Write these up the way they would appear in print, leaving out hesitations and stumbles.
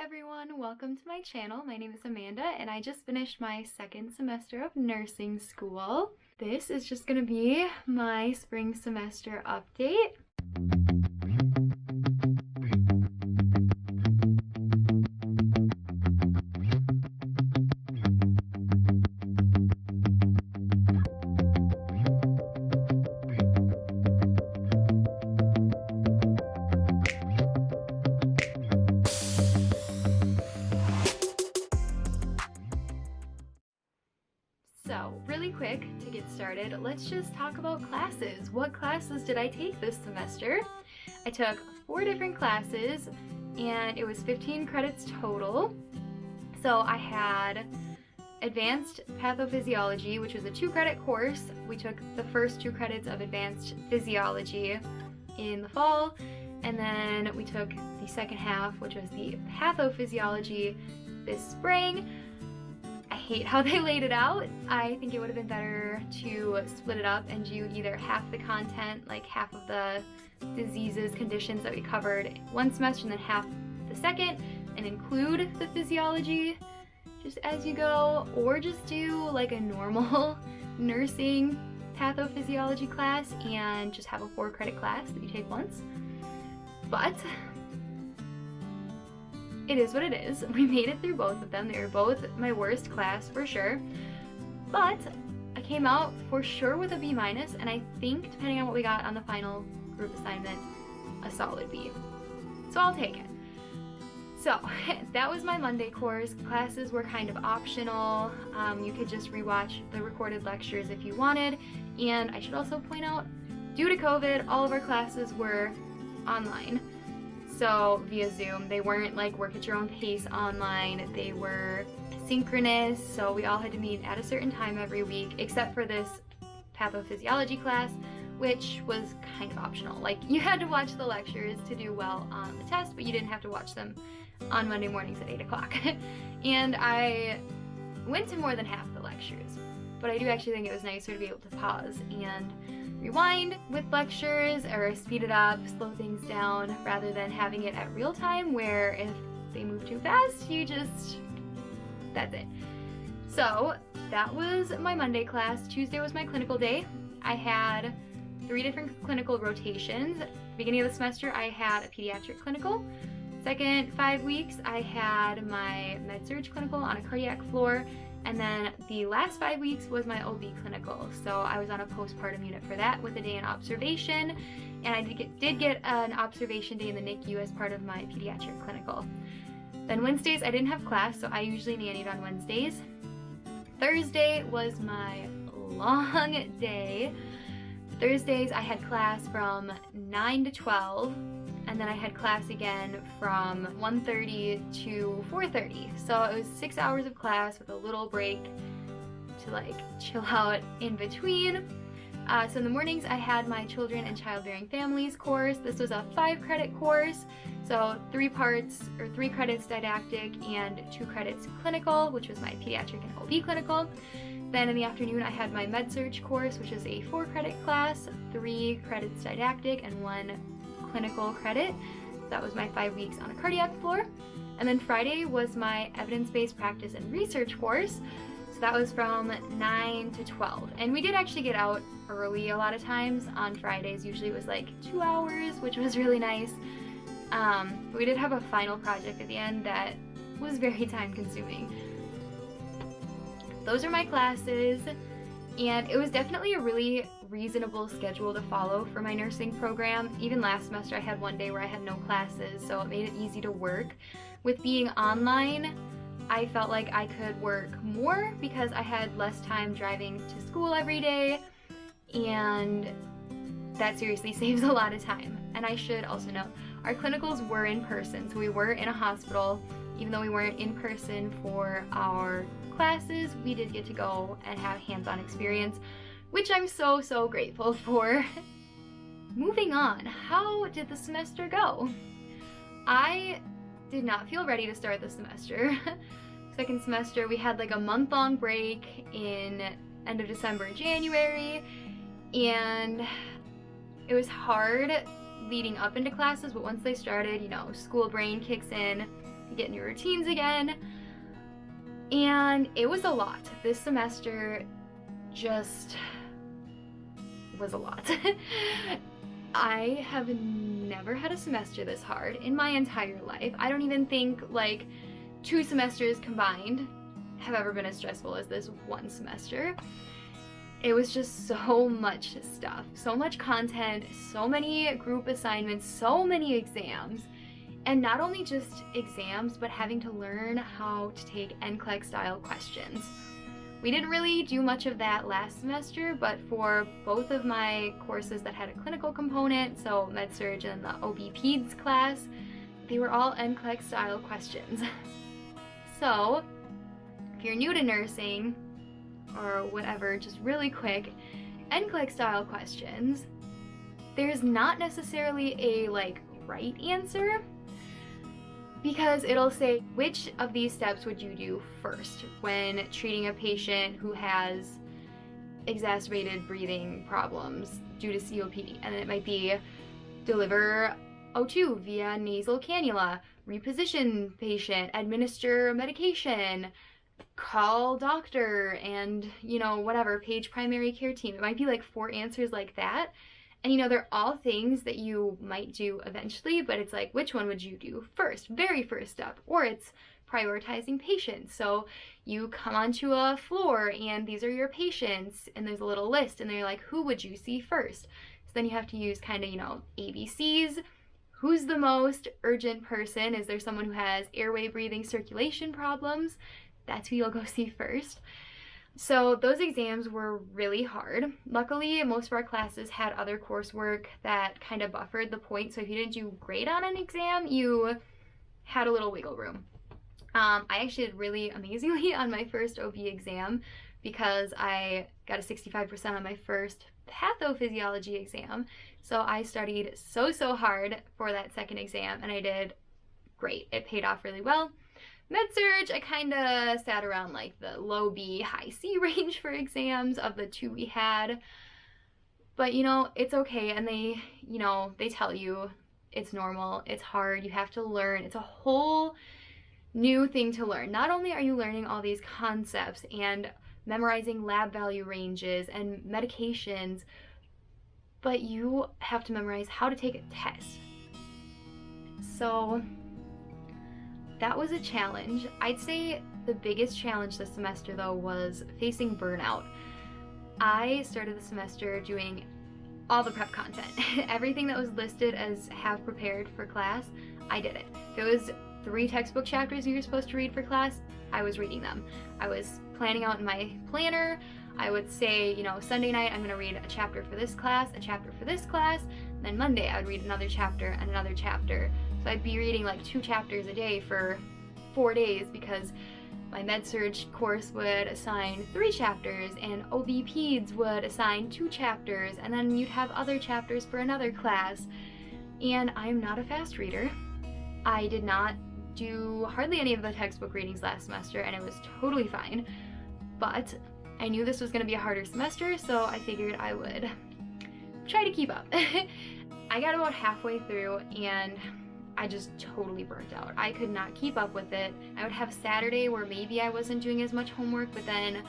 everyone, welcome to my channel. My name is Amanda and I just finished my second semester of nursing school. This is just going to be my spring semester update. So, really quick to get started, let's just talk about classes. What classes did I take this semester? I took 4 different classes and it was 15 credits total. So I had Advanced Pathophysiology, which was a 2-credit course. We took the first 2 credits of Advanced Physiology in the fall, and then we took the second half, which was the Pathophysiology, this spring. I hate how they laid it out. I think it would have been better to split it up and do either half the content, like half of the diseases, conditions that we covered one semester, and then half the second, and include the physiology just as you go, or just do like a normal nursing pathophysiology class and just have a 4-credit class that you take once. But it is what it is. We made it through both of them. They were both my worst class for sure. But I came out for sure with a B-, and I think, depending on what we got on the final group assignment, a solid B. So I'll take it. So that was my Monday course. Classes were kind of optional. You could just rewatch the recorded lectures if you wanted. And I should also point out, due to COVID, all of our classes were online. So via Zoom. They weren't like work at your own pace online. They were synchronous, so we all had to meet at a certain time every week, except for this pathophysiology class, which was kind of optional. Like, you had to watch the lectures to do well on the test, but you didn't have to watch them on Monday mornings at 8 o'clock. And I went to more than half the lectures, but I do actually think it was nicer to be able to pause and rewind with lectures, or speed it up, slow things down, rather than having it at real time where if they move too fast, that's it. So that was my Monday class. Tuesday was my clinical day. I had 3 different clinical rotations. Beginning of the semester, I had a pediatric clinical. Second 5 weeks, I had my med-surg clinical on a cardiac floor. And then the last 5 weeks was my OB clinical. So I was on a postpartum unit for that with a day in observation. And I did get an observation day in the NICU as part of my pediatric clinical. Then Wednesdays, I didn't have class, so I usually nannied on Wednesdays. Thursday was my long day. Thursdays, I had class from 9 to 12. And then I had class again from 1:30 to 4:30. So it was 6 hours of class with a little break to like chill out in between. So in the mornings I had my Children and Childbearing Families course. This was a 5-credit course. So 3 parts, or 3 credits didactic and 2 credits clinical, which was my pediatric and OB clinical. Then in the afternoon I had my med-surg course, which is a 4-credit class, 3 credits didactic and 1 clinical credit. That was my 5 weeks on a cardiac floor. And then Friday was my evidence-based practice and research course. So that was from 9 to 12. And we did actually get out early a lot of times on Fridays. Usually it was like 2 hours, which was really nice. But we did have a final project at the end that was very time consuming. Those are my classes. And it was definitely a really reasonable schedule to follow for my nursing program. Even last semester I had one day where I had no classes, so it made it easy to work. With being online, I felt like I could work more because I had less time driving to school every day, and that seriously saves a lot of time. And I should also note, our clinicals were in person, so we were in a hospital. Even though we weren't in person for our classes, we did get to go and have hands-on experience, which I'm so grateful for. Moving on, how did the semester go? I did not feel ready to start the semester. Second semester, we had like a month-long break in end of December, January, and it was hard leading up into classes, but once they started, you know, school brain kicks in. get new routines again. And it was a lot. This semester just was a lot. I have never had a semester this hard in my entire life. I don't even think like 2 semesters combined have ever been as stressful as this one semester. It was just so much stuff, so much content, so many group assignments, so many exams. And not only just exams, but having to learn how to take NCLEX style questions. We didn't really do much of that last semester, but for both of my courses that had a clinical component, so Med-Surg and the OB-Peds class, they were all NCLEX style questions. So, if you're new to nursing, or whatever, just really quick, NCLEX style questions, there's not necessarily a like right answer, because it'll say, which of these steps would you do first when treating a patient who has exacerbated breathing problems due to COPD? And then it might be deliver O2 via nasal cannula, reposition patient, administer medication, call doctor, and whatever, page primary care team. It might be like 4 answers like that. And they're all things that you might do eventually, but it's like, which one would you do first? Very first step. Or it's prioritizing patients. So you come onto a floor and these are your patients and there's a little list and they're like, who would you see first? So then you have to use kind of, ABCs. Who's the most urgent person? Is there someone who has airway, breathing, circulation problems? That's who you'll go see first. So those exams were really hard. Luckily, most of our classes had other coursework that kind of buffered the point, so if you didn't do great on an exam, you had a little wiggle room. I actually did really amazingly on my first OB exam because I got a 65% on my first pathophysiology exam. So I studied so hard for that second exam and I did great. It paid off really well. Med-Surg, I kind of sat around like the low B, high C range for exams of the 2 we had. But it's okay, and they tell you it's normal, it's hard, you have to learn. It's a whole new thing to learn. Not only are you learning all these concepts and memorizing lab value ranges and medications, but you have to memorize how to take a test. So that was a challenge. I'd say the biggest challenge this semester though was facing burnout. I started the semester doing all the prep content. Everything that was listed as have prepared for class, I did it. If it was 3 textbook chapters you were supposed to read for class, I was reading them. I was planning out in my planner. I would say, Sunday night I'm gonna read a chapter for this class, a chapter for this class, and then Monday I would read another chapter and another chapter. So I'd be reading like 2 chapters a day for 4 days because my Med-Surg course would assign 3 chapters and OB-Peds would assign 2 chapters, and then you'd have other chapters for another class. And I'm not a fast reader. I did not do hardly any of the textbook readings last semester and it was totally fine. But I knew this was going to be a harder semester, so I figured I would try to keep up. I got about halfway through and I just totally burnt out. I could not keep up with it. I would have Saturday where maybe I wasn't doing as much homework, but then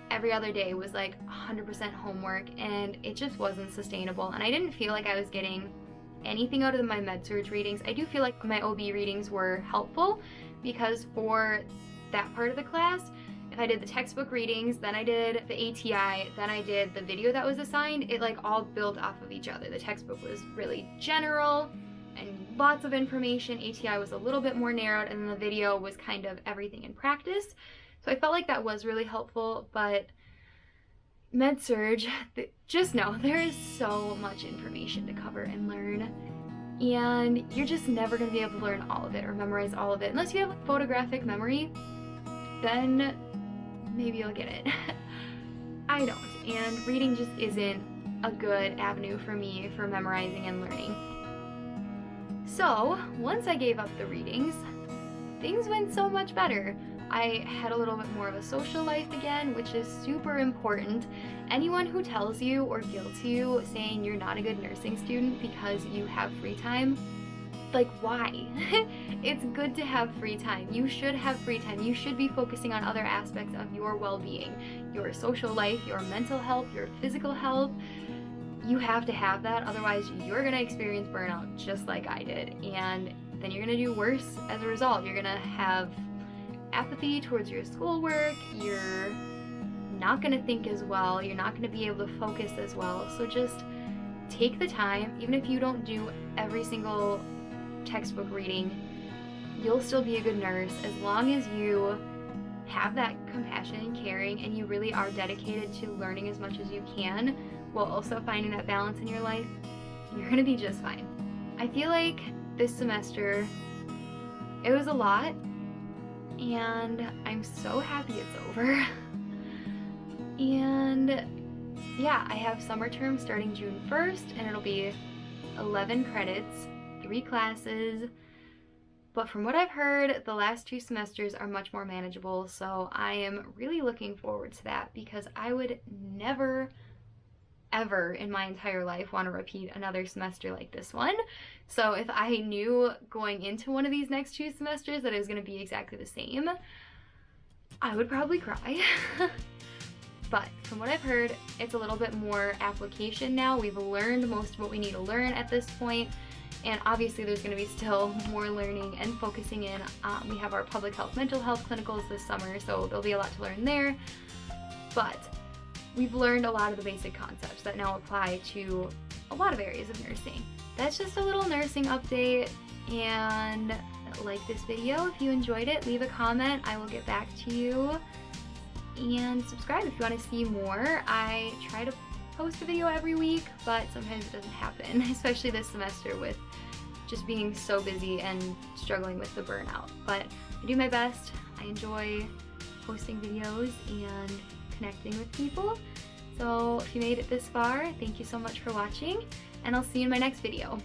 every other day was like 100% homework and it just wasn't sustainable. And I didn't feel like I was getting anything out of my Med-Surg readings. I do feel like my OB readings were helpful because for that part of the class, if I did the textbook readings, then I did the ATI, then I did the video that was assigned, it like all built off of each other. The textbook was really general and lots of information. ATI was a little bit more narrowed, and then the video was kind of everything in practice. So I felt like that was really helpful, but Med-Surg, just know there is so much information to cover and learn, and you're just never going to be able to learn all of it or memorize all of it. Unless you have like photographic memory, then maybe you'll get it. I don't, and reading just isn't a good avenue for me for memorizing and learning. So once I gave up the readings, things went so much better. I had a little bit more of a social life again, which is super important. Anyone who tells you or guilts you saying you're not a good nursing student because you have free time, like, why? It's good to have free time. You should have free time. You should be focusing on other aspects of your well-being, your social life, your mental health, your physical health. You have to have that, otherwise you're gonna experience burnout just like I did, and then you're gonna do worse as a result. You're gonna have apathy towards your schoolwork, you're not gonna think as well, you're not gonna be able to focus as well. So just take the time. Even if you don't do every single textbook reading, you'll still be a good nurse as long as you have that compassion and caring, and you really are dedicated to learning as much as you can while also finding that balance in your life. You're gonna be just fine. I feel like this semester, it was a lot, and I'm so happy it's over. And yeah, I have summer term starting June 1st, and it'll be 11 credits, 3 classes. But from what I've heard, the last 2 semesters are much more manageable, so I am really looking forward to that, because I would never, ever in my entire life want to repeat another semester like this one. So if I knew going into one of these next 2 semesters that it was going to be exactly the same, I would probably cry. But from what I've heard, it's a little bit more application now. We've learned most of what we need to learn at this point, and obviously there's going to be still more learning and focusing in. We have our public health, mental health clinicals this summer, so there'll be a lot to learn there. But we've learned a lot of the basic concepts that now apply to a lot of areas of nursing. That's just a little nursing update, and like this video if you enjoyed it. Leave a comment, I will get back to you. And subscribe if you want to see more. I try to post a video every week, but sometimes it doesn't happen, especially this semester with just being so busy and struggling with the burnout. But I do my best. I enjoy posting videos and connecting with people. So if you made it this far, thank you so much for watching, and I'll see you in my next video.